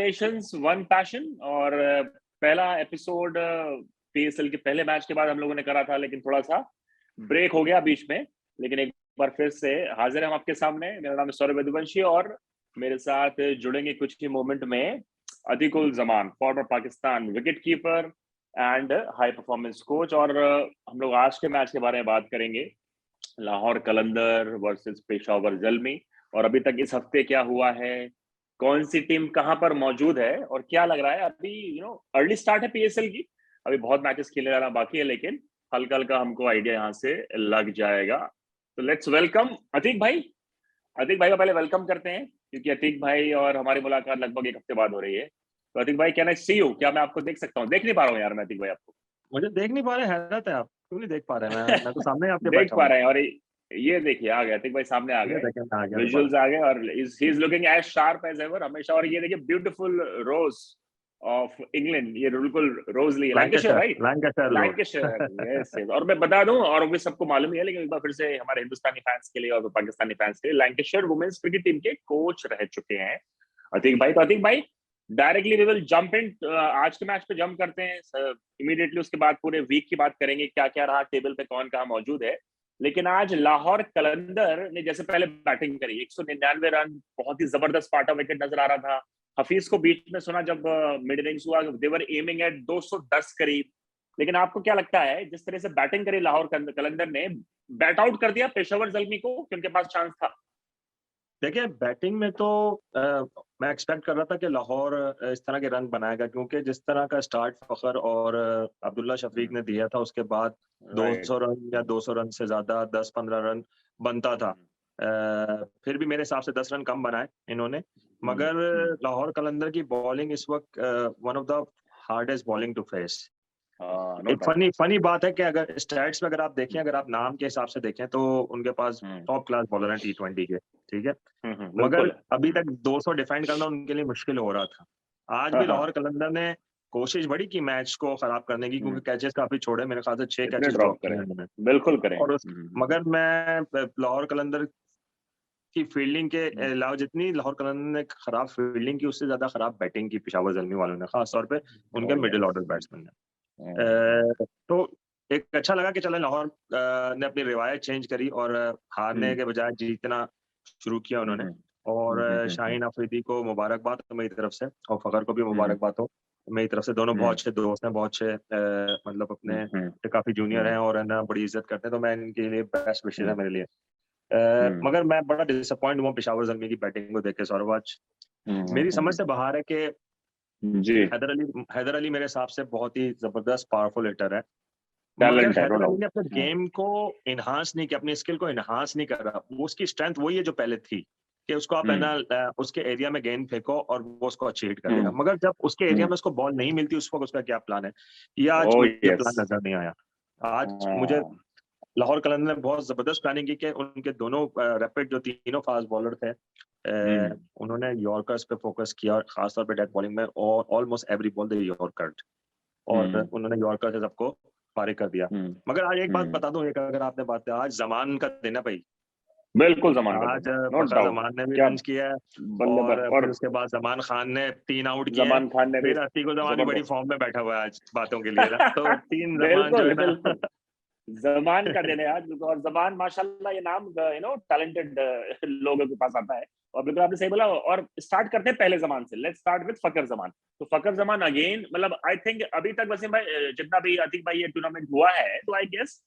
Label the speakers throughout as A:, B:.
A: Nations one passion. और पहला episode PSL के पहले मैच के बाद हम लोगों ने करा था, लेकिन थोड़ा सा ब्रेक हो गया बीच में। लेकिन एक बार फिर से हाजिर हैं हम आपके सामने। मेरा नाम है सौरभ यदुवंशी और मेरे साथ जुड़ेंगे कुछ ही मोमेंट में Atiqul Zaman, former Pakistan wicket keeper and high performance coach. और हम लोग आज के मैच के बारे में बात करेंगे, लाहौर कलंदर वर्सेस पेशावर ज़ल्मी। और अभी तक इस हफ्ते क्या हुआ है, कौन सी टीम कहां पर मौजूद है और क्या लग रहा है। अभी अर्ली स्टार्ट है पीएसएल की, अभी बहुत मैचेस खेलने जाना बाकी है, लेकिन हल्का हल्का हमको आइडिया यहाँ से लग जाएगा। तो लेट्स वेलकम अतीक भाई। अतीक भाई को पहले वेलकम करते हैं, क्योंकि अतीक भाई और हमारी मुलाकात लगभग एक हफ्ते बाद हो रही है। तो अतीक भाई, कैन आई सी यू? क्या मैं आपको देख सकता हूँ? देख नहीं पा रहा हूँ यार मैं अतीक भाई आपको।
B: मुझे देख नहीं पा रहे, हैरत है। आप क्यों नहीं देख पा रहे? मैं तो सामने आपके
A: देख
B: बैठा
A: पा
B: हूँ।
A: रहे हैं। और ये देखिए आ गए अतीक भाई, सामने आ
B: ये
A: गए,
B: देखें, मैं आ गया मेरे पास।
A: विजुअल्स आ गए। और he is looking as sharp as ever हमेशा। और ये देखिए ब्यूटीफुल रोज ऑफ इंग्लैंड, ये बिल्कुल Rosalie Lancashire,
B: Lancashire,
A: right?
B: Lancashire road.
A: Lancashire, yes yes. और मैं बता दूं, और भी सबको मालूम ही है, लेकिन एक बार फिर से हमारे हिंदुस्तानी फैंस के लिए और पाकिस्तानी फैंस के लिए, लैंकाशायर वुमेन्स क्रिकेट टीम के कोच रह चुके हैं अतीक भाई। तो अतीक भाई, directly we will jump in, आज के मैच पे जंप करते हैं इमीडिएटली। उसके बाद पूरे वीक की बात करेंगे, क्या क्या रहा टेबल पे, कौन कहाँ मौजूद है। लेकिन आज लाहौर कलंदर ने जैसे पहले बैटिंग करी, 199 रन, बहुत ही जबरदस्त पार्ट ऑफ विकेट नजर आ रहा था। हफीज को बीच में सुना जब मिड इनिंग्स हुआ, देवर एमिंग एट 210 करीब। लेकिन आपको क्या लगता है, जिस तरह से बैटिंग करी लाहौर कलंदर ने, बैट आउट कर दिया पेशावर जल्मी को कि उनके पास चांस था?
B: देखिए, बैटिंग में तो मैं एक्सपेक्ट कर रहा था कि लाहौर इस तरह के रन बनाएगा, क्योंकि जिस तरह का स्टार्ट फखर और अब्दुल्ला शफीक ने दिया था, उसके बाद
A: राइट।
B: 200 रन या 200 रन से ज्यादा 10-15 रन बनता था। फिर भी मेरे हिसाब से 10 रन कम बनाए इन्होंने। मगर लाहौर कलंदर की बॉलिंग इस वक्त one of the hardest bowling to face.
A: No
B: एक
A: डाउट।
B: फनी बात है कि अगर स्टैट्स में अगर आप देखें, अगर आप नाम के हिसाब से देखें, तो उनके पास टॉप क्लास बॉलर हैं T20 के, ठीक है। मगर
A: बिल्कुल।
B: अभी तक 200 डिफेंड करना उनके लिए मुश्किल हो रहा था। आज
A: हाँ
B: भी
A: हाँ।
B: लाहौर कलंदर ने कोशिश बड़ी की मैच को खराब करने की, क्योंकि कैचेस काफी छोड़े, मेरे ख्याल से 6
A: कितने
B: कैचेस
A: ड्रॉप
B: ड्रॉप
A: करें,
B: किए उन्होंने।
A: बिल्कुल करें।
B: और उस मगर मैं लाहौर कलंदर की फील्डिंग के अलावा, जितनी लाहौर कलंदर ने खराब फील्डिंग की, उससे ज्यादा खराब बैटिंग की पेशावर ज़ल्मी वालों ने, खासतौर पे उनके मिडिल ऑर्डर बैट्समैन ने। तो एक अच्छा लगा कि चले लाहौर ने अपनी रिवायत चेंज करी और हारने के बजाय जीतना शुरू किया उन्होंने। और शाहीन अफरीदी को मुबारकबाद मेरी तरफ से, और फखर को भी मुबारकबाद हो मेरी तरफ से। दोनों बहुत अच्छे दोस्त हैं, बहुत अच्छे मतलब अपने काफी जूनियर हैं और है ना, बड़ी इज्जत करते हैं। तो मैं इनके लिए बेस्ट विशेष है मेरे लिए। मगर मैं बड़ा डिसअपॉइंट हुआ पेशावर ज़ल्मी की बैटिंग को देख के सौरभ। आज मेरी समझ से बाहर है कि
A: जी।
B: हैदर अली मेरे हिसाब से बहुत ही जबरदस्त पावरफुल हिटर है। मगर
A: टैलेंट है, नो
B: हैदर अली
A: डाउट।
B: ने अपने गेम को इन्हांस नहीं किया, अपनी स्किल को इन्हांस नहीं कर रहा। वो उसकी स्ट्रेंथ वही है जो पहले थी, कि उसको आप है ना उसके एरिया में गेंद फेंको और वो उसको अच्छी हिट कर देगा। मगर जब उसके एरिया में उसको बॉल नहीं मिलती, उस वक्त उसका क्या प्लान है, ये आज
A: ओ
B: मुझे
A: यस।
B: प्लान नजर नहीं आया। आज मुझे लाहौर कलंदर ने बहुत जबरदस्त प्लानिंग की कि उनके दोनों रैपिड जो तीनों फास्ट बॉलर थे, उन्होंने यॉर्कर्स पे फोकस किया, और खासतौर पे डेथ बॉलिंग में, और ऑलमोस्ट एवरी बॉल दे यॉर्कर, और उन्होंने यॉर्कर से सबको फारिग कर दिया। मगर आज एक बात बता दूं, एक अगर आपने बात, आज जमान का दिन है भाई।
A: बिल्कुल जमान का
B: आज
A: दिन है, नो
B: फखर
A: डाउट।
B: जमान ने भी
A: क्या
B: रन किया है,
A: बल्ले
B: और फिर
A: और
B: उसके बाद जमान खान ने 3 आउट किए हैं।
A: जमान खान ने भी
B: फिर अतीकुल जमान भी बड़ी
A: जबरदस्त।
B: फॉर्म में बैठा हुआ है आज बातों के लिए ना, तो 3 जमान जो
A: बिल्कुल
B: है ना।
A: बिल्कुल। जमान का दिन है आज, बिल्कुल। और जमान माशाल्लाह, ये नाम टैलेंटेड लोगों के पास आता है। और बिल्कुल आपने सही बोला। और स्टार्ट करते हैं पहले जमान से, लेट्स स्टार्ट विद फकर जमान। तो फकर जमान अगेन, मतलब आई थिंक अभी तक वसीम भाई, जितना भी अतीक भाई ये टूर्नामेंट हुआ है, तो I guess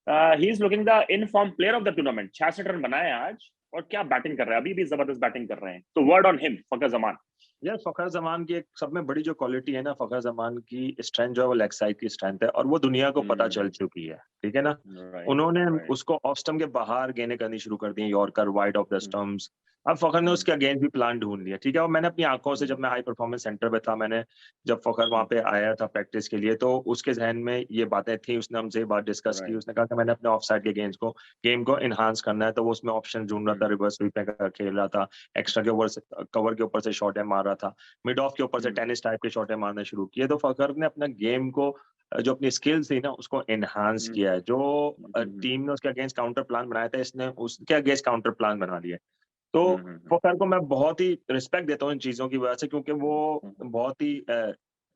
A: he is looking the in form player of the tournament. 66 run बनाए आज, और क्या बैटिंग कर रहे हैं, अभी भी जबरदस्त बैटिंग कर रहे हैं। तो वर्ड ऑन हिम, फकर जमान।
B: यार फखर जमान की एक सब में बड़ी जो क्वालिटी है ना, फखर जमान की स्ट्रेंथ जो है वो लेग साइड की स्ट्रेंथ है, और वो दुनिया को पता चल चुकी है, ठीक है ना।
A: राइट
B: उन्होंने
A: राइट।
B: उसको ऑफ स्टंप के बाहर गेंदें करनी शुरू कर दी, yorker wide off the stumps. अब फखर ने उसके अगेंस्ट भी प्लान ढूंढ लिया, ठीक है। और मैंने अपनी आंखों से, जब मैं हाई परफॉर्मेंस सेंटर पे था, मैंने जब फखर वहां पे आया था प्रैक्टिस के लिए, तो उसके जहन में ये बातें थी, उसने हमसे ये बात डिस्कस की। उसने कहा कि मैंने अपने ऑफ साइड के गेम को इनहांस करना है, तो वो उसमें ऑप्शन ढूंढ रहा था, रिवर्स स्वीप खेल रहा था, एक्स्ट्रा के ऊपर से, कवर के ऊपर से शॉट मार रहा था, मिड ऑफ के ऊपर से टेनिस टाइप के शॉटें मारने शुरू किए। तो फखर ने अपना गेम को, जो अपनी स्किल्स थी ना, उसको एनहांस किया है। जो टीम ने उसके अगेंस्ट काउंटर प्लान बनाया था, इसने उसके अगेंस्ट काउंटर प्लान बना लिया। तो फखर को मैं बहुत ही रिस्पेक्ट देता हूँ इन चीजों की वजह से, क्योंकि वो बहुत ही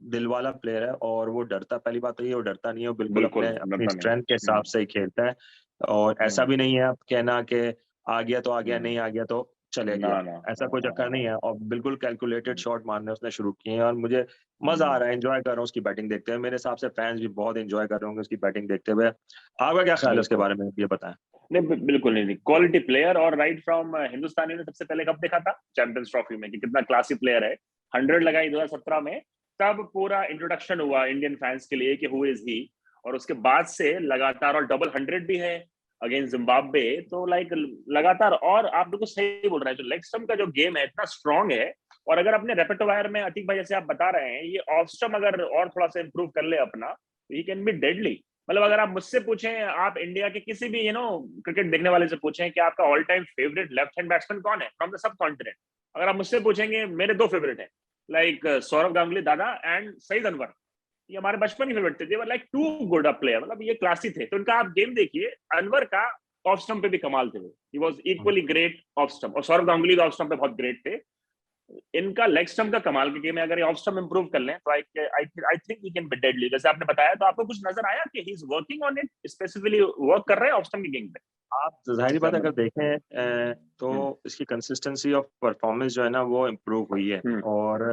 B: दिल वाला प्लेयर है और वो डरता, पहली बात तो ये, वो डरता नहीं है, वो बिल्कुल अपनी स्ट्रेंथ के हिसाब से ही खेलता है। और ऐसा भी नहीं है आप कहना कि आ गया तो आ गया, नहीं आ गया तो चले गया, ऐसा कोई चक्कर नहीं है। और बिल्कुल कैलकुलेटेड शॉट मारने उसने शुरू किए हैं और मुझे मजा आ रहा है, एंजॉय कर रहा हूँ उसकी बैटिंग देखते हुए। मेरे हिसाब से फैंस भी बहुत एंजॉय कर रहे होंगे उसकी बैटिंग देखते हुए। आपका क्या ख्याल है उसके बारे में, ये बताएं।
A: नहीं बिल्कुल नहीं, क्वालिटी प्लेयर। और राइट फ्रॉम हिंदुस्तानी ने सबसे पहले कब देखा था चैंपियंस ट्रॉफी में कि कितना क्लासी प्लेयर है। 100 लगाई 2017 में, तब पूरा इंट्रोडक्शन हुआ इंडियन फैंस के लिए कि हु इज ही। और उसके बाद से लगातार, और डबल 100 भी है अगेंस्ट जिम्बाब्वे, तो लाइक लगातार। और आप बिल्कुल सही बोल रहे हैं, जो लेग स्टम्प का जो गेम है इतना स्ट्रांग है। और अगर अपने रेपेटोवायर में, अतीक भाई जैसे आप बता रहे हैं, ये ऑफ स्टम्प अगर और थोड़ा सा इंप्रूव कर ले अपना, तो ही कैन बी डेडली। मतलब अगर आप मुझसे पूछें, आप इंडिया के किसी भी क्रिकेट देखने वाले से पूछें कि आपका all time favourite left hand batsman कौन है फ्रॉम द सब कॉन्टिनेंट, अगर आप मुझसे पूछेंगे, मेरे 2 फेवरेट हैं, लाइक सौरव गांगुली दादा एंड सईद अनवर। ये हमारे बचपन के फेवरेट थे, they were like too good a player, मतलब ये क्लासी थे। तो इनका आप गेम देखिए, अनवर का ऑफ स्टंप पे भी कमाल थे, he was equally great off stump, और सौरव गांगुली ऑफ स्टंप पे बहुत ग्रेट थे। इनका लेग स्टंप का कमाल के गेम है, अगर ये ऑफ स्टंप इंप्रूव कर लें तो I think he can B deadly. जैसे आपने बताया, तो आपको कुछ नजर आया कि he is working on it, specifically work कर रहे हैं ऑफ स्टंप की गेम पे?
B: आप जाहिर बात अगर देखें तो इसकी कंसिस्टेंसी ऑफ परफॉर्मेंस जो है ना वो इम्प्रूव हुई है। और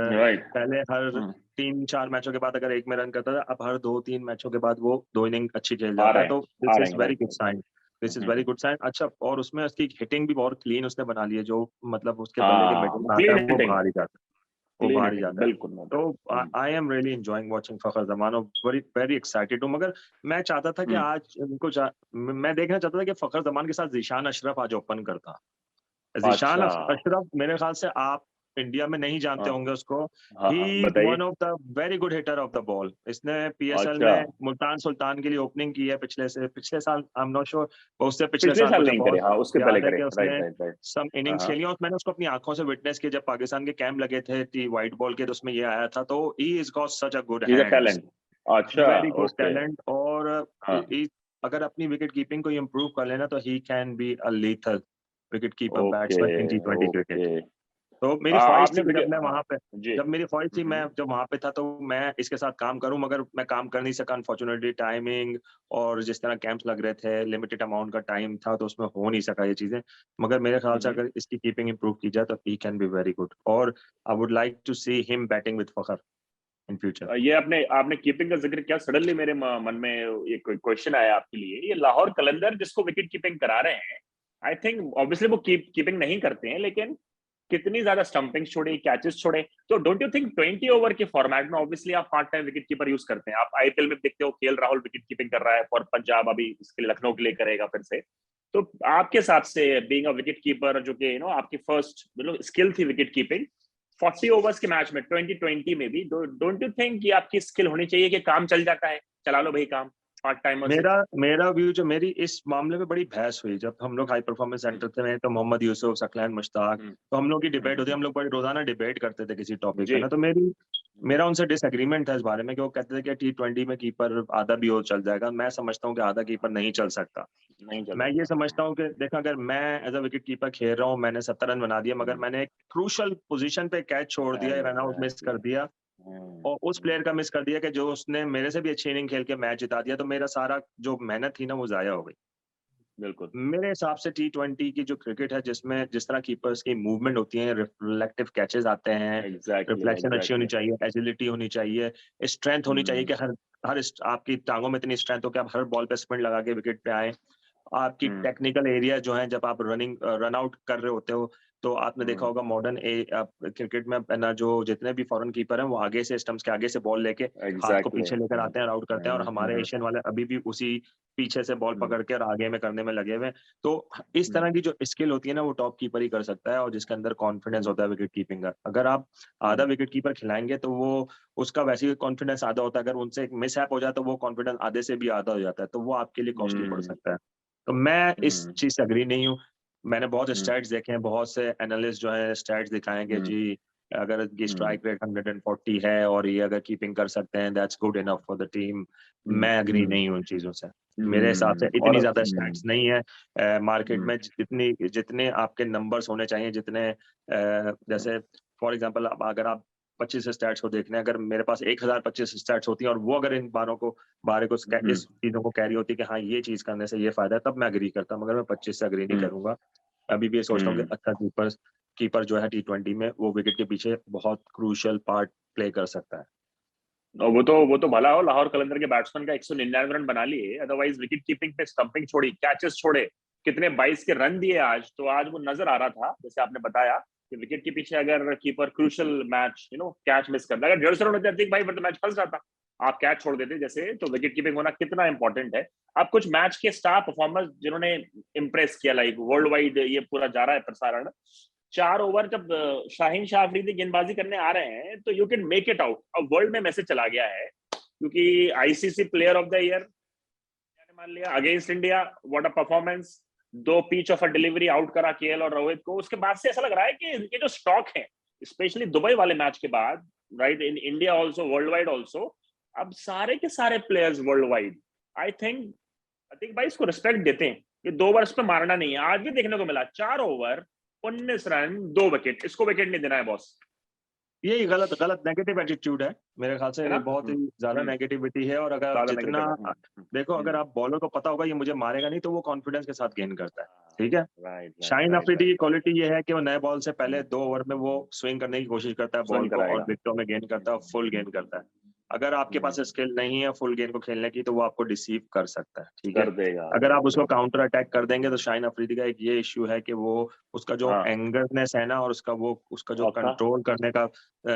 B: पहले हर 3-4 मैचों के बाद अगर एक में रन करता था, अब हर 2-3 मैचों के बाद वो 2 इनिंग अच्छी खेल जाता है। तो this is very good sign, this is very good sign. अच्छा, और उसमें उसकी हिटिंग भी बहुत क्लीन उसने बना ली है, जो मतलब उसके बल्ले के मिडल में आता है वो बाहर ही जाता है, वो बाहर ही जाता है। तो I am really enjoying watching Fakhar Zaman और वेरी वेरी एक्साइटेड हूँ। मगर मैं चाहता था कि आज इनको मैं देखना चाहता था कि फखर जमान के साथ ज़ीशान अशरफ आज ओपन करता। ज़ीशान अशरफ मेरे ख्याल से आप इंडिया में नहीं जानते होंगे उसको। He is one of the very good hitter of the ball. इसने पीएसएल में मुल्तान सुल्तान के लिए ओपनिंग की है पिछले साल, आई एम नॉट श्योर, उससे पिछले साल मुझे बहुत
A: उसके पहले करे,
B: उसने सम इनिंग्स खेली और मैंने उसको अपनी आंखों से विटनेस किया जब पाकिस्तान के कैंप लगे थे व्हाइट बॉल के, तो उसमें ये आया था। तो he is got such a good hands, very good talent. और अगर अपनी विकेट कीपिंग को इम्प्रूव कर लेना तो he can be a lethal wicket keeper batsman in T20 cricket. तो मेरी ख्वाहिश थी जब मैं वहां पे मैं जब वहां पे था तो मैं इसके साथ काम करूं, मगर मैं काम कर नहीं सका अनफॉर्चुनेटली। टाइमिंग और जिस तरह कैंप्स लग रहे थे, लिमिटेड अमाउंट का टाइम था, तो उसमें हो नहीं सका ये चीजें। मगर मेरे ख्याल से अगर इसकी कीपिंग इंप्रूव की जाए तो he can be very good. और I would like to see him batting with Fakhar in future.
A: ये आपने कीपिंग का जिक्र किया, सडनली मेरे मन में एक क्वेश्चन आया आपके लिए। ये लाहौर कलंदर जिसको विकेट कीपिंग करा रहे हैं, आई थिंक ऑब्वियसली वो कीपिंग नहीं करते हैं, लेकिन कितनी ज्यादा स्टंपिंग छोड़े, कैचेस छोड़े, तो डोंट यू थिंक 20 ओवर के फॉर्मेट में ऑब्वियसली आप part time wicket keeper use करते हैं। आप आईपीएल में देखते हो केएल राहुल विकेट कीपिंग कर रहा है फॉर पंजाब, अभी इसके लिए लखनऊ के लिए करेगा फिर से। तो आपके हिसाब से बीइंग अ विकेट कीपर, जो कि आपकी फर्स्ट स्किल थी विकेट कीपिंग, 40 ओवर्स के मैच में 2020 में भी, डोंट यू थिंक कि आपकी स्किल होनी चाहिए कि काम चल जाता है, चला लो भाई काम पार्ट टाइम?
B: मेरा व्यू, जो मेरी इस मामले में बड़ी बहस हुई जब हम लोग हाई परफॉर्मेंस सेंटर थे, तो मोहम्मद यूसुफ, सकलैन मुश्ताक, तो हम लोग की डिबेट होती है, हम लोग बड़ी रोजाना डिबेट करते थे किसी टॉपिक पे ना। तो मेरा उनसे डिसएग्रीमेंट था इस बारे में कि वो कहते थे कि T20 में कीपर आधा भी हो चल जाएगा। मैं समझता हूँ कि आधा कीपर नहीं चल सकता। मैं ये समझता हूँ कि देखा, अगर मैं एज अ विकेट कीपर खेल रहा हूँ, मैंने 70 रन बना दिया, मगर मैंने एक क्रूशल पोजीशन पे कैच छोड़ दिया, रन आउट मिस कर दिया, और उस प्लेयर का मिस कर दिया कि जो उसने मेरे से भी अच्छी इनिंग खेल के मैच जिता दिया, तो मेरा सारा जो मेहनत थी ना वो जाया हो गई।
A: बिल्कुल
B: मेरे हिसाब से T20 की जो क्रिकेट है, जिसमें जिस तरह कीपर्स की मूवमेंट होती है, रिफ्लेक्टिव कैचेस आते हैं, रिफ्लेक्शन अच्छी होनी चाहिए, एजिलिटी होनी चाहिए, स्ट्रेंथ होनी चाहिए कि हर हर आपकी टांगों में इतनी स्ट्रेंथ हो कि आप हर बॉल पे स्पिन लगा के विकेट पे आए। आपकी टेक्निकल एरिया जो है, जब आप रन आउट कर रहे होते हो, तो आपने देखा होगा मॉडर्न क्रिकेट में ना, जो जितने भी फॉरेन कीपर हैं वो आगे से स्टंप्स के आगे से बॉल लेके हाथ को पीछे लेकर आते हैं और आउट करते हैं, और हमारे एशियन वाले अभी भी उसी पीछे से बॉल पकड़ के और आगे में करने में लगे हुए हैं। तो इस तरह की जो स्किल होती है ना, वो टॉप कीपर ही कर सकता है, और जिसके अंदर कॉन्फिडेंस होता है विकेट कीपिंग का। अगर आप आधा विकेट कीपर खिलाएंगे तो वो उसका वैसे ही कॉन्फिडेंस आधा होता है, अगर उनसे एक मिस हैप हो जाए तो वो कॉन्फिडेंस आधे से भी आधा हो जाता है, तो वो आपके लिए कॉस्टली पड़ सकता है। तो मैं इस चीज से अग्री नहीं हूँ। मैंने बहुत स्टैट्स देखे हैं, बहुत से एनालिस्ट जो है स्टैट्स दिखाएंगे जी अगर की स्ट्राइक रेट 140 है और ये अगर कीपिंग कर सकते हैं, that's good enough for the team. मैं अग्री नहीं हूँ उन चीजों से। मेरे हिसाब से इतनी ज्यादा स्टैट्स नहीं है मार्केट में, जितने आपके नंबर्स होने चाहिए, जितने जैसे फॉर एग्जांपल अगर आप 25 स्टैट्स को देखने, अगर मेरे पास 1025 स्टैट्स होती हैं और वो अगर इन बारे को इस चीजों को कैरी होती है कि हाँ ये चीज करने से ये फायदा है, तब मैं अग्री करता हूँ, मगर मैं 25 से अग्री नहीं करूंगा। अभी भी ये सोचता हूँ कि अच्छा कीपर जो है T20 में वो विकेट के पीछे बहुत क्रूशियल पार्ट प्ले कर सकता है।
A: और वो तो भला हो, लाहौर कलंदर के बैट्समैन का 199 रन बना लिए, अदरवाइज विकेट कीपिंग पे स्टंपिंग छोड़ी, कैचेस छोड़े, कितने 22 के रन दिए आज। तो आज वो नजर आ रहा था, जैसे आपने बताया कि विकेट के पीछे अगर keeper crucial match catch miss करता, अगर 150 रन होते अतिक भाई, फिर तो मैच फंस जाता। आप कैच छोड़ देते जैसे, तो विकेट कीपिंग होना कितना इंपॉर्टेंट है। अब कुछ मैच के स्टार परफॉर्मर्स जिन्होंने इंप्रेस किया, लाइक वर्ल्ड वाइड ये पूरा जा रहा है प्रसारण, 4 ओवर जब शाहीन शाह अफरीदी गेंदबाजी करने आ रहे हैं तो you can make it out. अब वर्ल्ड में मैसेज चला गया है, क्योंकि ICC player of the year मान लिया against India, what a performance, 2 pitch of a delivery out करा केएल और रोहित को। उसके बाद से ऐसा लग रहा है कि इनके जो स्टॉक है, स्पेशली दुबई वाले मैच के बाद, right, in India also, world wide also, अब सारे के सारे players world wide I think भाई इसको रिस्पेक्ट देते हैं कि 2 ओवर पे मारना नहीं है। आज भी देखने को मिला 4 ओवर 19 रन 2 विकेट, इसको विकेट नहीं देना है बॉस।
B: यही गलत नेगेटिव एटीट्यूड है मेरे ख्याल से, बहुत ही ज्यादा नेगेटिविटी है। और अगर जितना देखो, अगर आप बॉलर को पता होगा ये मुझे मारेगा नहीं, तो वो कॉन्फिडेंस के साथ गेन करता है, ठीक है। शाहीन अफरीदी की क्वालिटी ये है कि वो नए बॉल से पहले 2 ओवर में वो स्विंग करने की कोशिश करता है बॉल को, और विकेटों में गेन करता है, फुल गेन करता है। अगर आपके पास स्किल नहीं है फुल गेम को खेलने की, तो वो आपको डिसीव कर सकता है, ठीक है। अगर आप उसको काउंटर अटैक कर देंगे, तो शाहीन अफरीदी का एक ये इश्यू है कि वो उसका जो एंगरनेस है ना, और उसका जो कंट्रोल करने का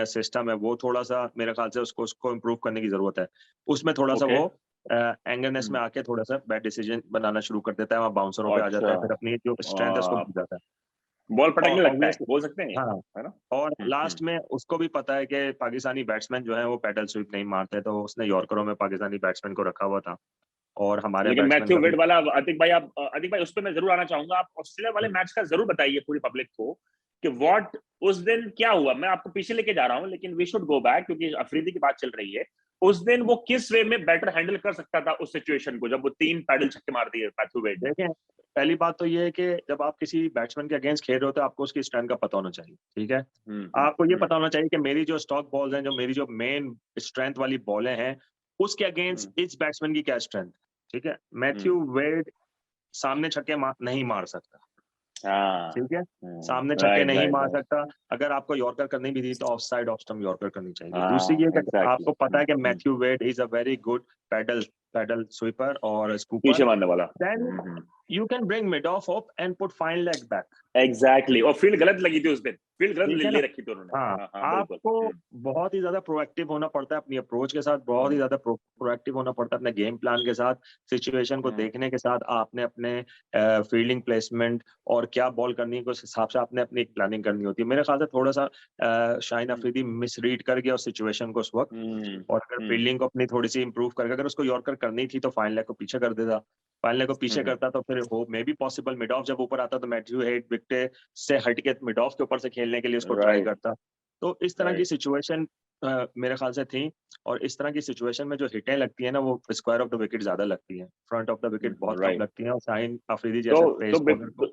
B: सिस्टम है, वो थोड़ा सा मेरे ख्याल से उसको इम्प्रूव करने की जरूरत है। उसमें थोड़ा सा वो एंगरनेस में आके थोड़ा सा बैड डिसीजन बनाना शुरू कर देता है, वहाँ बाउंसरों पे आ जाता है, फिर अपनी जो स्ट्रेंथ है उसको भूल जाता है, बॉल पटकने लगता है, बोल सकते हैं। हाँ, है ना। और लास्ट में उसको भी पता है कि पाकिस्तानी बैट्समैन जो है वो पैडल स्वीप नहीं मारते, तो उसने यॉर्करों में पाकिस्तानी बैट्समैन को रखा हुआ था। और हमारे
A: लेकिन मैथ्यू वेड वाला अतिक भाई उस पर मैं जरूर आना चाहूंगा। आप ऑस्ट्रेलिया वाले मैच का जरूर बताइए पूरी पब्लिक को कि व्हाट उस दिन क्या हुआ। मैं आपको पीछे लेके जा रहा हूँ, लेकिन वी शुड गो बैक, क्योंकि अफरीदी की बात चल रही है। उस दिन वो किस वे में बेटर हैंडल कर सकता था उस सिचुएशन को, जब वो 3 पैडल छक्के मार दिए मैथ्यू वेड। देखिए, पहली बात तो ये है कि जब आप किसी बैट्समैन के अगेंस्ट खेल रहे हो, तो आपको उसकी स्ट्रेंथ का पता होना चाहिए, ठीक है। आपको ये पता होना चाहिए कि मेरी जो स्टॉक बॉल्स हैं, जो मेरी जो मेन स्ट्रेंथ वाली बॉलें हैं, उसके अगेंस्ट इस बैट्समैन की क्या स्ट्रेंथ, ठीक है। मैथ्यू वेड सामने छक्के नहीं मार सकता, ठीक है, सामने छक्के नहीं मार सकता। अगर आपको यॉर्कर करनी भी थी, तो off side off stump yorker करनी चाहिए। दूसरी ये कि आपको पता है कि Matthew Wade is a very good paddle sweeper और स्कूपर, पीछे मारने वाला। Then you can bring mid off up and put fine leg back. Exactly. और फील्ड गलत लगी थी उस दिन, फील्ड गलत ले रखी थी उन्होंने। हाँ, आपको बहुत ही ज्यादा प्रोएक्टिव होना पड़ता है अपनी अप्रोच के साथ, बहुत ही ज्यादा प्रोएक्टिव होना पड़ता है अपने गेम प्लान के साथ, सिचुएशन को देखने के साथ। आपने अपने फील्डिंग प्लेसमेंट और क्या बॉल करनी है, उस हिसाब से आपने अपनी प्लानिंग करनी होती है। मेरे ख्याल से थोड़ा सा शाहीन अफरीदी मिसरीड कर गया उस सिचुएशन को उस वक्त, और अगर फील्डिंग को अपनी थोड़ी सी इंप्रूव करके अगर उसको यॉर्कर करनी थी, तो फाइन लेग को पीछे कर देता, फाइन लेग को पीछे करता, तो फिर वो may be possible mid of जब ऊपर आता, तो मैथ्यू हेड विकेट से हटके मिड ऑफ के ऊपर से खेलने के लिए उसको ट्राई करता। तो इस तरह की सिचुएशन मेरे ख्याल से थी। और इस तरह की सिचुएशन में जो हिटें लगती है ना, वो स्क्वायर ऑफ द विकेट ज्यादा लगती है, फ्रंट ऑफ द विकेट बहुत कम लगती है। और शाहीन अफरीदी जैसे पेस बॉलर को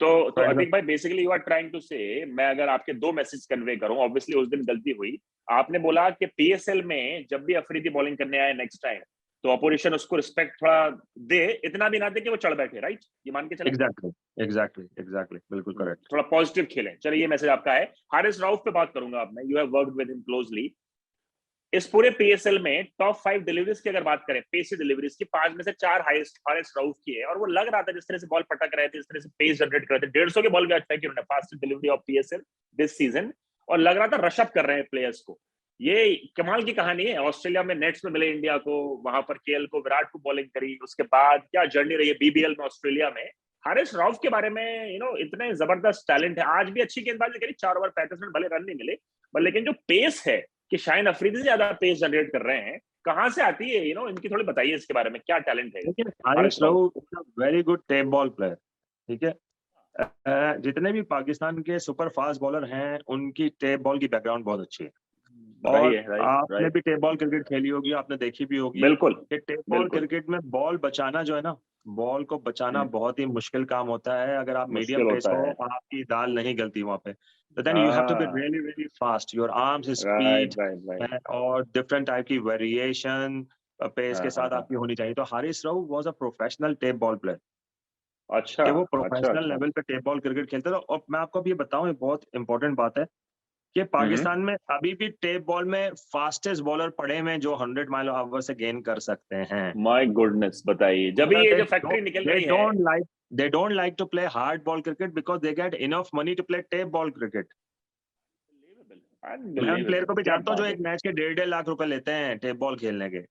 A: तो अतिक भाई basically you are trying to say, मैं अगर आपके 2 मैसेज कन्वे करूं, ऑब्वियसली उस दिन गलती हुई। आपने बोला कि पीएसएल में जब भी अफरीदी बॉलिंग करने आए नेक्स्ट टाइम, तो अपोजिशन उसको रिस्पेक्ट थोड़ा दे, इतना भी ना दे कि वो चढ़ बैठे, राइट, ये मान के चले। एग्जैक्टली, बिल्कुल करेक्ट। थोड़ा पॉजिटिव खेलें। चलिए, ये मैसेज आपका है। हारिस रऊफ पे बात करूंगा अब मैं, you have worked with him closely. इस पूरे पीएसएल में टॉप 5 डिलीवरीज की अगर बात करें, पेसी डिलीवरीज की, 5 में से 4 हाईएस्ट हारिस रऊफ की है। और वो लग रहा था जिस तरह से बॉल पटक रहे थे, जिस तरह से पेस जनरेट कर रहे थे, 150 के बॉल भी आज फेंकी उन्होंने, fastest delivery of PSL this season. और लग रहा था रशअप कर रहे हैं प्लेयर्स को। ये कमाल की कहानी है। ऑस्ट्रेलिया में नेट्स में मिले इंडिया को, वहां पर केएल को, विराट को बॉलिंग करी, उसके बाद क्या जर्नी रही है बीबीएल में ऑस्ट्रेलिया में। हारिस रऊफ के बारे में इतने जबरदस्त टैलेंट है। आज भी अच्छी गेंदबाजी करी, 4 ओवर 35 मिनट, भले रन नहीं मिले, पर लेकिन जो पेस है कि शाहीन अफरीदी से ज्यादा पेस जनरेट कर रहे हैं, कहां से आती है? इनकी थोड़ी बताइए इसके बारे में, क्या टैलेंट है? Haris Rauf very good tape ball player, ठीक है।
B: जितने भी पाकिस्तान के सुपर फास्ट बॉलर हैं उनकी टेप बॉल की बैकग्राउंड बहुत अच्छी है।
A: रही
B: और
A: है, राइट
B: आपने
A: राइट,
B: भी टेप बॉल क्रिकेट खेली होगी, आपने देखी भी होगी
A: बिल्कुल
B: कि टेप बॉल
A: बिल्कुल।
B: क्रिकेट में बॉल बचाना जो है ना, बॉल को बचाना बहुत ही मुश्किल काम होता है। अगर आप मीडियम
A: मुश्किल
B: पेस
A: होता
B: हो,
A: है।
B: आपकी दाल नहीं गलती वहां पे, तो then you have to be
A: हाँ,
B: really really fast, your arms
A: right
B: speed
A: right right.
B: और डिफरेंट टाइप की वेरिएशन पेस
A: हाँ
B: के
A: हाँ
B: साथ
A: हाँ।
B: आपकी होनी चाहिए। तो Haris Rauf was a professional tape ball player,
A: अच्छा
B: कि वो
A: अच्छा
B: प्रोफेशनल
A: अच्छा।
B: लेवल पे टेप बॉल क्रिकेट खेलते थे। और मैं आपको अब ये बताऊं, ये बहुत इंपॉर्टेंट बात है कि
A: हम्म।
B: पाकिस्तान में अभी भी टेप बॉल में फास्टेस्ट बॉलर पड़े हुए हैं जो 100 माइल आवर से गेन कर सकते हैं।
A: माय गुडनेस, बताइए जब भी
B: मगर
A: ये जो फैक्ट्री निकल
B: they
A: रही है।
B: don't like they don't like to play hard ball cricket because they get enough money to play tape ball cricket।
A: Unbelievable
B: मैं उन प्लेयर
A: अनबिलीवेबल,
B: को भी
A: क्या
B: जानता हूँ जो
A: बात है।
B: एक मैच के 1.5 लाख रुपए लेते हैं टेप बॉल खेलने के।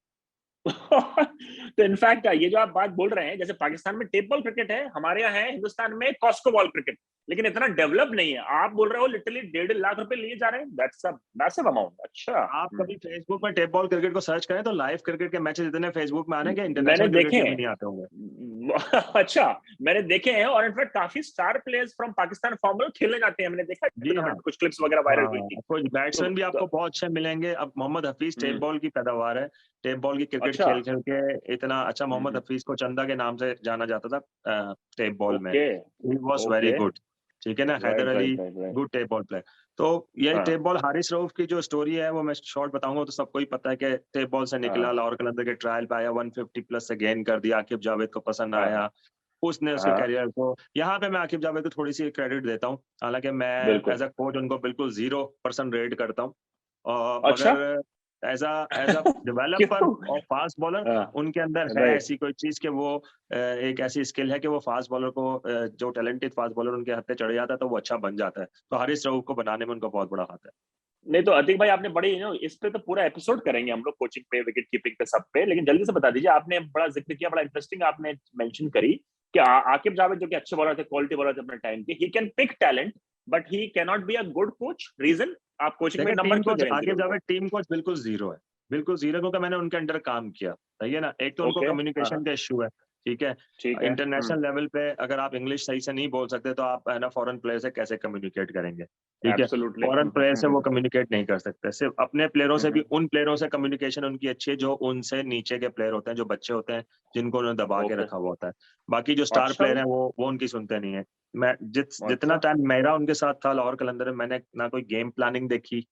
A: तो इनफैक्ट ये जो आप बात बोल रहे हैं, जैसे पाकिस्तान में टेप बॉल क्रिकेट है, हमारे यहाँ है हिंदुस्तान में कॉस्को बॉल क्रिकेट, लेकिन इतना डेवलप नहीं है। आप बोल रहे हो लिटरली 1.5 लाख रुपए लिए जा रहे हैं, दैट्स अ मैसिव अमाउंट। अच्छा।
B: आप कभी फेसबुक में टेप बॉल क्रिकेट को सर्च करें तो लाइव क्रिकेट के मैचेस इतने फेसबुक में आने के
A: मैंने
B: इंटरनेशनल क्रिकेट
A: देखे
B: के भी नहीं आते होंगे।
A: हैं। अच्छा, मैंने देखे हैं, और इनफैक्ट काफी star players from Pakistan formal खेलने जाते हैं, मैंने देखा
B: जी हाँ।
A: टूर्नामेंट, कुछ क्लिप्स वगैरह वायरल हुई थी।
B: कुछ बैट्समैन भी आपको
A: तो
B: बहुत अच्छे मिलेंगे। अब मोहम्मद हफीज टेप
A: हम्म,
B: बॉल की पैदावार है। टेप बॉल की क्रिकेट
A: अच्छा।
B: खेल खेल के इतना अच्छा, मोहम्मद हफीज को चंदा के नाम से जाना जाता था टेप बॉल में।
A: Okay
B: he was very
A: okay,
B: good. ठीक है ना, Haider
A: right
B: Ali
A: right right right.
B: Good tape ball player. तो यही
A: हाँ
B: टेप बॉल हारिस रऊफ की जो स्टोरी है वो मैं शॉर्ट बताऊंगा तो सबको ही पता है कि टेप बॉल से निकला,
A: हाँ
B: लाहौर कलंदर के ट्रायल पे आया, 150 प्लस से गेन कर दिया, आकिब जावेद को पसंद
A: हाँ
B: आया,
A: हाँ
B: उसने उसके
A: हाँ,
B: करियर को, यहाँ पे मैं आकिब जावेद को थोड़ी सी क्रेडिट देता हूँ, हालांकि मैं
A: बिल्कुल।
B: एज अ कोच उनको बिल्कुल 0% रेट करता हूँ।
A: अच्छा,
B: मगर एज अ डेवलपर
A: क्यों?
B: और फास्ट बॉलर
A: हाँ,
B: उनके अंदर है
A: राइट।
B: ऐसी कोई चीज कि वो एक ऐसी स्किल है कि वो फास्ट बॉलर को जो टैलेंटेड फास्ट बॉलर उनके हाथ पे चढ़ जाता है तो वो अच्छा बन जाता है। तो हारिस रऊफ को बनाने में उनका बहुत बड़ा हाथ है।
A: नहीं तो अतीक भाई, आपने बड़ी इस पे तो पूरा एपिसोड करेंगे हम लोग, कोचिंग पे, विकेट कीपिंग पे, सब पे, लेकिन जल्दी से बता दीजिए। आपने बड़ा जिक्र किया, बड़ा इंटरेस्टिंग आपने मेंशन करी कि आकिब जावेद जो कि अच्छे बॉलर थे, क्वालिटी बॉलर थे अपने टाइम के, he can pick talent but he can not be a good coach. Reason, आप कोचिंग में
B: देखिए
A: नंबर
B: टीम
A: क्यों
B: कोच
A: दे रहे हैं इन
B: आकिब
A: चीजों को?
B: जावेद टीम कोच बिल्कुल जीरो है, बिल्कुल जीरो, क्योंकि मैंने उनके अंडर काम किया। सही है ना, एक तो उनको
A: ओके, हाँ
B: कम्युनिकेशन
A: हाँ,
B: का इश्यू है। ठीक है,
A: ठीक है।
B: इंटरनेशनल लेवल पे अगर आप इंग्लिश सही से नहीं बोल सकते तो आप है ना फॉरेन प्लेयर से कैसे कम्युनिकेट करेंगे। ठीक है,
A: एब्सोल्युटली।
B: फॉरेन प्लेयर से वो कम्युनिकेट नहीं कर सकते। सिर्फ अपने प्लेयरों से भी, उन प्लेयरों से कम्युनिकेशन उनकी अच्छी है जो उनसे नीचे के प्लेयर होते हैं, जो बच्चे होते हैं जिनको उन्होंने दबा के
A: ओके,
B: रखा हुआ होता है। बाकी जो स्टार
A: अच्छा
B: प्लेयर
A: भाई,
B: है वो उनकी सुनते नहीं है। मैं जितना
A: अच्छा।
B: टाइम मेरा उनके साथ था लाहौर कलंदर में, मैंने ना कोई गेम प्लानिंग देखी,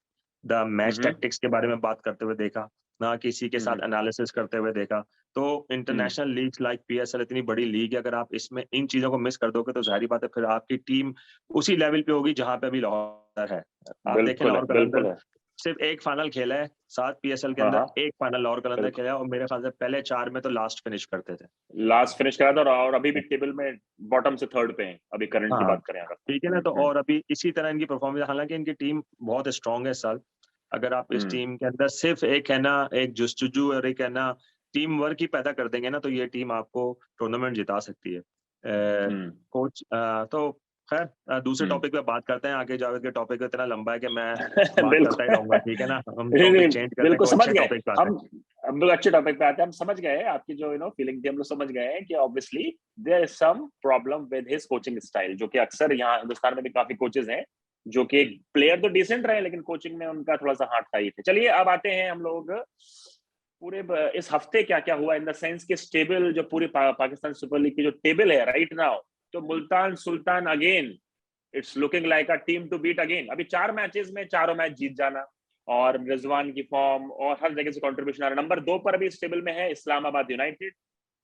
B: द मैच
A: हम्म
B: टैक्टिक्स के बारे में बात करते हुए देखा, ना किसी के साथ
A: हम्म
B: एनालिसिस करते हुए देखा। तो
A: हम्म,
B: इंटरनेशनल लीग लाइक पीएसएल इतनी बड़ी लीग है, अगर आप इसमें इन चीजों को मिस कर दोगे तो जाहिर बात है फिर आपकी टीम उसी लेवल पे होगी जहां पे अभी लाहौर है। आप देखें
A: बिल्कुल है
B: लाहौर
A: बिल्कुल
B: कलंदर
A: है।
B: सिर्फ एक फाइनल खेला है 7 पीएसएल के
A: हाँ
B: अंदर,
A: हाँ,
B: एक फाइनल लाहौर कलंदर
A: बिल्कुल।
B: खेला है, और मेरे ख्याल से पहले 4 में तो लास्ट फिनिश करते थे।
A: लास्ट फिनिश करा था, और अभी भी टेबल में बॉटम से थर्ड पे हैं, अभी करंट की
B: हाँ
A: बात करें अगर।
B: ठीक है ना, तो और अभी इसी तरह इनकी परफॉर्मेंस, हालांकि इनकी टीम बहुत स्ट्रांग है इस साल। अगर आप इस
A: हम्म
B: टीम के अंदर सिर्फ एक है ना, एक जुस्तजू और एक है ना टीम वर्क ही पैदा कर देंगे ना, तो ये टीम आपको टूर्नामेंट जिता सकती है।
A: हम्म
B: कोच तो खैर दूसरे
A: हम्म।
B: टॉपिक पे बात करते हैं। आगे जावेद के टॉपिक इतना लंबा है कि मैं बात करता ही
A: बिल्कुल।
B: रहूंगा। ठीक है ना, हम
A: नहीं
B: टॉपिक
A: नहीं,
B: चेंज करते हैं,
A: बिल्कुल
B: कोई
A: समझ
B: अच्छे
A: गए
B: टॉपिक पे आते हैं।
A: हम लोग अच्छे टॉपिक पे आते हैं। हम समझ गए आपकी जो फीलिंग थी, हम लोग समझ गए हैं कि obviously there is some problem with his coaching style, जो कि अक्सर यहाँ हिंदुस्तान में भी काफी कोचेज हैं जो कि प्लेयर तो डिसेंट रहे, लेकिन कोचिंग में उनका थोड़ा सा हाथ टाइट है। चलिए अब आते हैं हम लोग पूरे इस हफ्ते क्या क्या हुआ इन द सेंस कि स्टेबल जो पूरी पाकिस्तान सुपर लीग की जो टेबल है राइट नाउ, तो Multan Sultan again, it's looking like a team to beat again. अभी 4 मैचेस में चारों मैच जीत जाना, और रिजवान की फॉर्म और हर जगह से कंट्रीब्यूशन आ रहा है। नंबर 2 पर अभी इस टेबल में है इस्लामाबाद यूनाइटेड,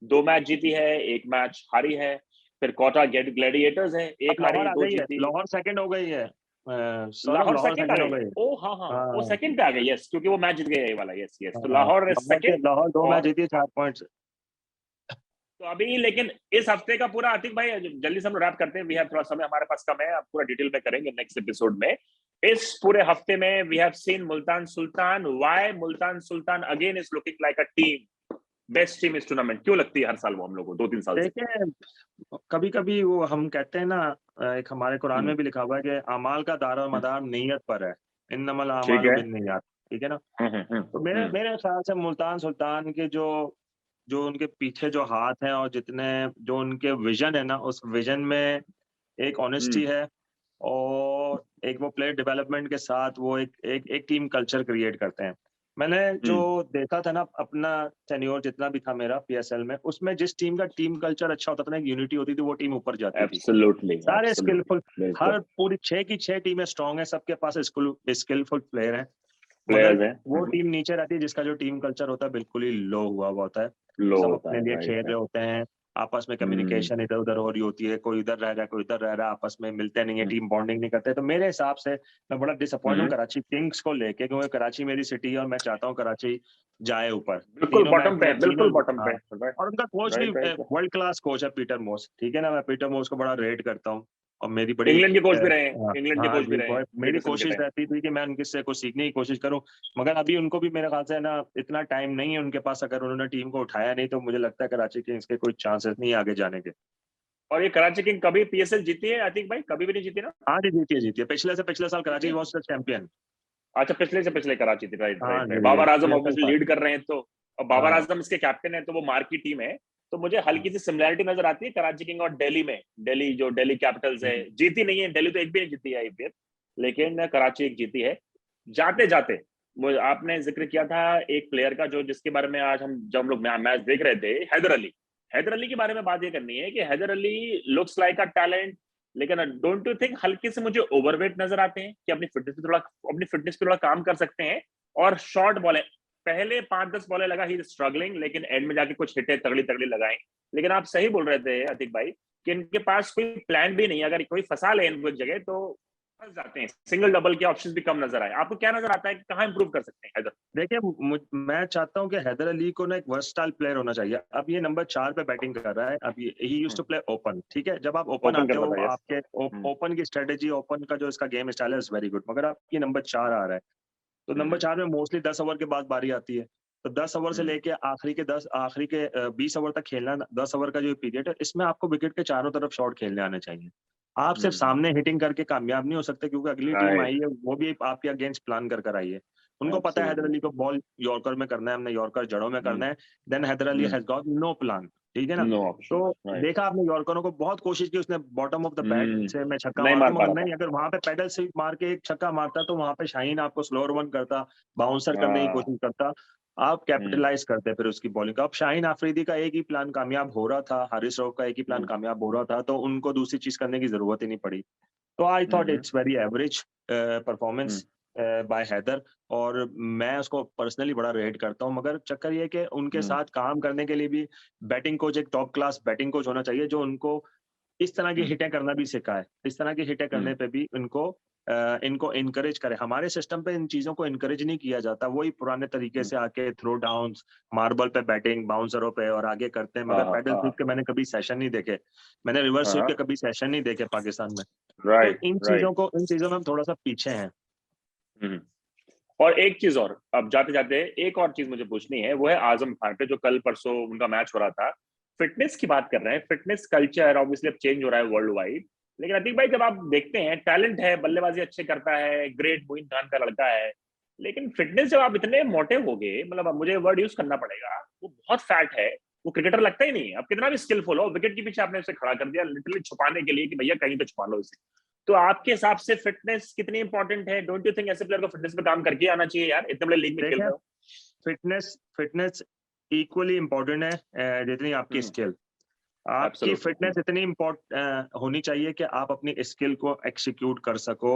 A: 2 मैच जीती है, 1 मैच हारी है। फिर कोटा ग्लैडिएटर्स है,
B: अब
A: एक
B: लाहौर
A: हारी
B: आ
A: दो
B: गई है,
A: जीती।
B: लाहौर सेकंड हो गई है। सौरभ
A: लाहौर
B: लाहौर
A: सेकंड आ
B: सेकंड हो
A: गई,
B: गई है।
A: ओ हाँ हाँ, वो
B: हाँ
A: सेकंड पे आ गई, यस, क्योंकि वो मैच जीत गए ये वाला, यस यस, तो
B: हाँ,
A: लाहौर सेकंड।
B: लाहौर 2 मैच
A: और
B: जीती है, 4 पॉइंट्स।
A: तो अभी लेकिन इस हफ्ते का पूरा, आतिक भाई जल्दी से हम रैप करते हैं, वी हैव थोड़ा समय हमारे पास कम है, आप पूरा डिटेल में करेंगे नेक्स्ट एपिसोड में। इस पूरे हफ्ते में we have seen Multan Sultan, why Multan Sultan again is looking like a team, best team इस टूर्नामेंट, क्यों लगती है हर साल वो हम लोग को 2-3 साल से?
B: देखिए कभी कभी वो हम कहते हैं ना, एक हमारे कुरान
A: हम्म,
B: में भी लिखा हुआ है कि अमाल का दारो
A: हम्म,
B: मदार नीयत पर है, इन्नमल
A: ठीक
B: अमालु
A: है।
B: बिन्नियात। ठीक है ना,
A: हम्म हम्म
B: तो मेरे
A: हम्म
B: मेरे ख्याल से मुल्तान सुल्तान के जो जो उनके पीछे जो हाथ हैं और जितने जो उनके विजन है ना, उस विजन में एक ऑनेस्टी है, और एक वो प्लेयर डेवलपमेंट के साथ वो एक टीम कल्चर क्रिएट करते हैं। मैंने जो देखा था ना, अपना टेन्योर जितना भी था मेरा पीएसएल में, उसमें जिस टीम का टीम कल्चर अच्छा होता था ना, एक यूनिटी होती थी, वो टीम ऊपर जाती थी।
A: एब्सोल्युटली,
B: सारे स्किलफुल,
A: बिल्कुल
B: हर पूरी 6 की 6 टीमें स्ट्रांग है, सबके पास स्किलफुल प्लेयर हैं,
A: प्लेयर्स
B: मगर
A: हैं,
B: वो टीम नीचे रहती है जिसका जो टीम कल्चर होता है बिल्कुल ही लो हुआ होता है।
A: लो
B: सब
A: होता
B: अपने
A: है,
B: लिए
A: राइट
B: खेल रहे होते हैं, आपस में कम्युनिकेशन इधर उधर हो रही होती है, कोई इधर रह रहा है, कोई उधर रह रहा है, आपस में मिलते नहीं है, टीम बॉन्डिंग नहीं करते। तो मेरे हिसाब से मैं बड़ा डिसअपॉइंट हूँ कराची किंग्स को लेके, क्योंकि कराची मेरी सिटी है और मैं चाहता हूँ कराची जाए ऊपर।
A: बिल्कुल
B: तीनों मैच
A: बॉटम पे,
B: में
A: बिल्कुल
B: तीनों,
A: बॉटम पे,
B: हाँ, और उनका कोच भी
A: राइट।
B: वर्ल्ड क्लास कोच है पीटर मोस, ठीक है ना, मैं पीटर मोस को बड़ा रेट करता हूँ, और मेरी बड़ी
A: इंग्लैंड के कोच भी रहे हैं,
B: हाँ,
A: इंग्लैंड के
B: हाँ
A: कोच भी
B: जी,
A: रहे हैं
B: मेरी
A: पीटरसन के
B: कोशिश
A: टाइम।
B: रहती थी कि मैं उनके से कुछ सीखने की कोशिश करूं, मगर अभी उनको भी मेरे ख्याल से ना इतना टाइम नहीं है उनके पास। अगर उन्होंने टीम को उठाया नहीं तो मुझे लगता है कराची किंग्स के कोई चांसेस नहीं है आगे जाने के।
A: और ये कराची किंग कभी पीएसएल जीती है आतिक भाई? कभी भी नहीं जीती ना?
B: हाँ जी, जीती है, जीती है, पिछले से पिछले साल
A: जीती
B: कराची
A: है?
B: Was the champion.
A: अच्छा, पिछले से पिछले कराची थी, राइट
B: हाँ
A: राइट
B: जी,
A: right. Babar Azam
B: PSL
A: obviously
B: था।
A: लीड कर रहे हैं तो, और बाबर
B: हाँ
A: आजम इसके कैप्टन है, तो वो मार्की टीम है। तो मुझे हल्की सी सिमिलैरिटी नजर आती है कराची किंग और दिल्ली में। दिल्ली जो दिल्ली कैपिटल्स है, जीती नहीं है दिल्ली, तो एक भी नहीं जीती है आईपीएल, लेकिन कराची एक जीती है। जाते जाते आपने जिक्र किया था एक प्लेयर का, जो जिसके बारे में आज हम जब हम लोग मैच देख रहे थे, हैदर अली। हैदर अली के बारे में बात ये करनी है कि Haider Ali looks like a talent, लेकिन डोंट यू थिंक हल्के से मुझे ओवरवेट नजर आते हैं, कि अपनी फिटनेस पे थोड़ा काम कर सकते हैं। और शॉर्ट बॉल है, पहले 5-10 बॉलें लगा ही स्ट्रगलिंग, लेकिन एंड में जाके कुछ हिटें तगड़ी तगड़ी लगाई। लेकिन आप सही बोल रहे थे अतिक भाई कि इनके पास कोई प्लान भी नहीं है, अगर कोई फंसा ले इनको एक जगह तो फंस जाते हैं। सिंगल डबल के ऑप्शंस भी कम नजर आए। आपको क्या नजर आता है कि कहाँ इंप्रूव कर सकते हैं हैदर?
B: देखिए, मैं चाहता हूँ कि हैदर अली को ना एक वर्सटाइल प्लेयर होना चाहिए। अब ये नंबर 4 पे बैटिंग कर रहा है, अब he used to play open, ठीक है, जब आप ओपन
A: ओपन
B: आते
A: करता
B: हो,
A: था, यस।
B: आपके ओपन की स्ट्रेटेजी, ओपन का जो इसका गेम स्टाइल है इज वेरी गुड, मगर आपकी नंबर 4 आ रहा है, तो नंबर 4 में मोस्टली 10 ओवर के बाद बारी आती है। तो 10 ओवर से लेके आखिरी के 20 ओवर तक खेलना, 10 ओवर का जो पीरियड है, इसमें आपको विकेट के चारों तरफ शॉट खेलने आने चाहिए। आप सिर्फ सामने हिटिंग करके कामयाब नहीं हो सकते, क्योंकि अगली टीम आई
A: राइट,
B: है, वो भी आपके अगेंस्ट प्लान कर आई है। उनको पता है हैदर
A: एब्सोल्युटली।
B: अली को बॉल यॉर्कर में करना है, हमने यॉर्कर जड़ों में करना है। Then Haider Ali has got no plan, ठीक है ना।
A: नो
B: तो
A: ऑप्शन, राइट।
B: देखा आपने यॉर्करों को, बहुत कोशिश की उसने बॉटम ऑफ द बैट से मैं छक्का
A: नहीं
B: मार
A: मार
B: दूं,
A: पा
B: मगर
A: रहा था।
B: नहीं, अगर वहां पे पैडल से मार के एक छक्का मारता तो वहां पे शाहीन आपको स्लोअर वन करता, बाउंसर करने की
A: हाँ,
B: कोशिश करता, आप कैपिटलाइज करते फिर उसकी बॉलिंग का। अब शाहीन आफरीदी का एक ही प्लान कामयाब हो रहा था, हारिस रऊफ का एक ही प्लान कामयाब हो रहा था, तो उनको दूसरी चीज करने की जरूरत ही नहीं पड़ी। तो I thought it's very average performance by Haider, और मैं उसको पर्सनली बड़ा रेट करता हूँ, मगर चक्कर ये है कि उनके साथ काम करने के लिए भी बैटिंग कोच, एक टॉप क्लास बैटिंग कोच होना चाहिए, जो उनको इस तरह की हिटें करना भी सिखाए। इस तरह की हिटें करने पे भी इनको इनकरेज करे। हमारे सिस्टम पे इन चीजों को इनकरेज नहीं किया जाता, वही पुराने तरीके से आके थ्रो डाउन्स, मार्बल पे बैटिंग, बाउंसरों पे और आगे करते हैं, मगर
A: हाँ
B: पैडल स्वीप
A: हाँ
B: के मैंने कभी सेशन नहीं देखे, मैंने रिवर्स स्वीप के
A: हाँ,
B: कभी सेशन नहीं देखे पाकिस्तान में। तो
A: राइट राइट।
B: इन चीजों में हम थोड़ा सा पीछे हैं।
A: और एक चीज और, अब जाते जाते एक और चीज मुझे पूछनी है, वो है आजम खान पे, जो कल परसों उनका मैच हो रहा था। फिटनेस की बात कर रहे हैं, फिटनेस कल्चर ऑब्वियसली अब चेंज हो रहा है वर्ल्ड वाइड, लेकिन अतीक भाई जब आप देखते हैं, टैलेंट है, बल्लेबाजी अच्छे करता है, ग्रेट मोइन खान का लड़का है, लेकिन फिटनेस जब आप इतने मोटे हो गए, मतलब अब मुझे वर्ड यूज करना पड़ेगा, वो बहुत फैट है, वो क्रिकेटर लगता ही नहीं है। अब कितना भी स्किलफुल हो, विकेट के पीछे आपने उसे खड़ा कर दिया लिटरली छुपाने के लिए कि भैया कहीं तो छुपा लो इसे। तो आपके हिसाब से फिटनेस कितनी इंपॉर्टेंट है? डोंट यू थिंक ऐसे प्लेयर को फिटनेस पे काम करके आना चाहिए यार, इतने बड़े लीग में खेल
B: देखिए,
A: रहे हो?
B: फिटनेस फिटनेस इक्वली इम्पोर्टेंट है जितनी आपकी स्किल। आपकी
A: एब्सोल्युटली।
B: फिटनेस इतनी इम्पोर्टेंट होनी चाहिए कि आप अपनी स्किल को एक्सिक्यूट कर सको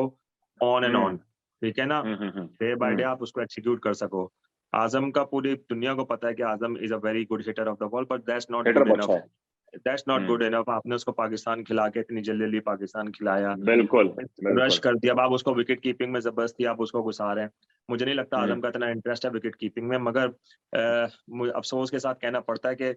B: ऑन एंड ऑन, ठीक है ना, डे बाय डे आप उसको एक्सिक्यूट कर सको। आजम का पूरी दुनिया को पता है कि Azam is a very good hitter of the ball, but that's not
A: hitter
B: good
A: बहुत अच्छा
B: इनफ।
A: है।
B: That's not good enough. आपने उसको पाकिस्तान खिला के इतनी जल्दी जल्दी पाकिस्तान खिलाया,
A: बिल्कुल
B: रश
A: बिल्कुल।
B: कर दिया, अब आप उसको विकेट कीपिंग में जबरदस्ती आप उसको घुसा रहे हैं। मुझे नहीं लगता
A: हम्म
B: आजम का इतना इंटरेस्ट है विकेट कीपिंग में, मगर मुझे अफसोस के साथ कहना पड़ता है कि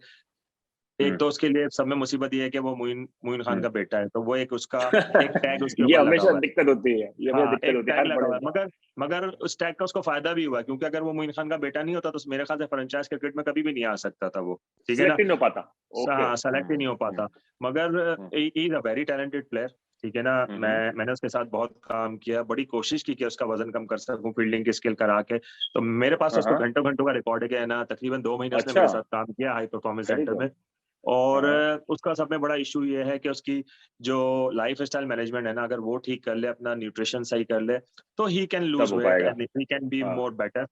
B: एक
A: हम्म
B: तो उसके लिए सब में मुसीबत ये है कि वो मोइन मोइन खान
A: हम्म।
B: का बेटा है, तो वो एक टैग उसके
A: ये
B: ऊपर लगा
A: हमेशा
B: हुआ है।
A: दिक्कत होती है, ये हमेशा
B: हाँ,
A: दिक्कत
B: एक
A: होती है
B: टैग
A: हर
B: लगा
A: बड़े।
B: हुआ है, मगर उस टैग का उसको फायदा भी हुआ है, क्योंकि अगर वो मोइन खान का बेटा नहीं होता तो मेरे ख्याल से फ्रेंचाइज क्रिकेट में कभी भी नहीं आ सकता था वो, ठीक है ना।
A: सिलेक्ट ही नहीं हो पाता। ओके।
B: हाँ, सेलेक्ट ही नहीं हो पाता, मगर he is a very talented player, ठीक है ना। मैंने उसके साथ बहुत काम किया, बड़ी कोशिश की कि उसका वजन कम कर सकूं फील्डिंग की स्किल करा के। तो मेरे पास उसको घंटों घंटों का रिकॉर्ड है कि ना, तकरीबन 2 महीने उसने
A: अच्छा,
B: मेरे साथ काम किया हाई परफॉर्मेंस
A: वेरी
B: सेंटर में।
A: गुड।
B: और
A: हाँ।
B: उसका सब में बड़ा इशू ये है कि उसकी जो लाइफ स्टाइल मैनेजमेंट है ना, अगर वो ठीक कर ले, अपना न्यूट्रिशन सही कर ले, तो ही कैन
A: तब
B: लूज
A: हो
B: वेट
A: पाएगा।
B: एंड ही कैन बी
A: हाँ।
B: मोर बेटर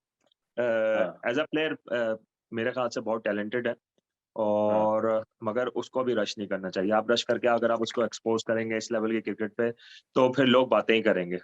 A: हाँ।
B: As a player. मेरे ख्याल से बहुत टैलेंटेड है,
A: हाँ।
B: और मगर उसको भी रश नहीं करना चाहिए। आप रश करके अगर आप उसको एक्सपोज करेंगे इस लेवल के क्रिकेट पे, तो फिर लोग बातें ही करेंगे।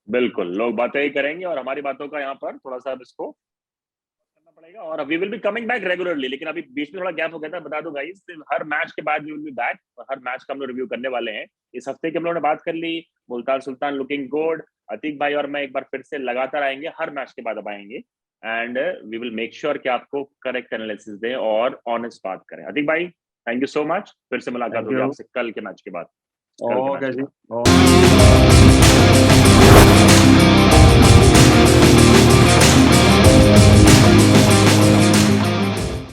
A: बिल्कुल, लोग बातें ही करेंगे और हमारी बातों का यहाँ पर थोड़ा सा अब इसको करना पड़ेगा, और we will be coming back regularly. लेकिन अभी बीच में थोड़ा गैप हो गया था, बता दूं गाइस, हर मैच के बाद वी विल बी बैक, और हर मैच का हम लोग रिव्यू करने वाले हैं। इस हफ्ते की हम लोगों ने बात कर ली, मुल्तान सुल्तान लुकिंग गुड, अतीक भाई और मैं एक बार फिर से लगातार आएंगे, हर मैच के बाद अब आएंगे, and we will make sure कि आपको करेक्ट एनालिसिस दें और ऑनेस्ट बात करें। अतीक भाई, थैंक यू सो मच, फिर से मुलाकात
B: थैंक
A: होगी
B: यू।
A: आपसे कल के मैच के बाद। कल के मैच
B: ओके
A: के
B: जी।
A: बाद।
B: ओके।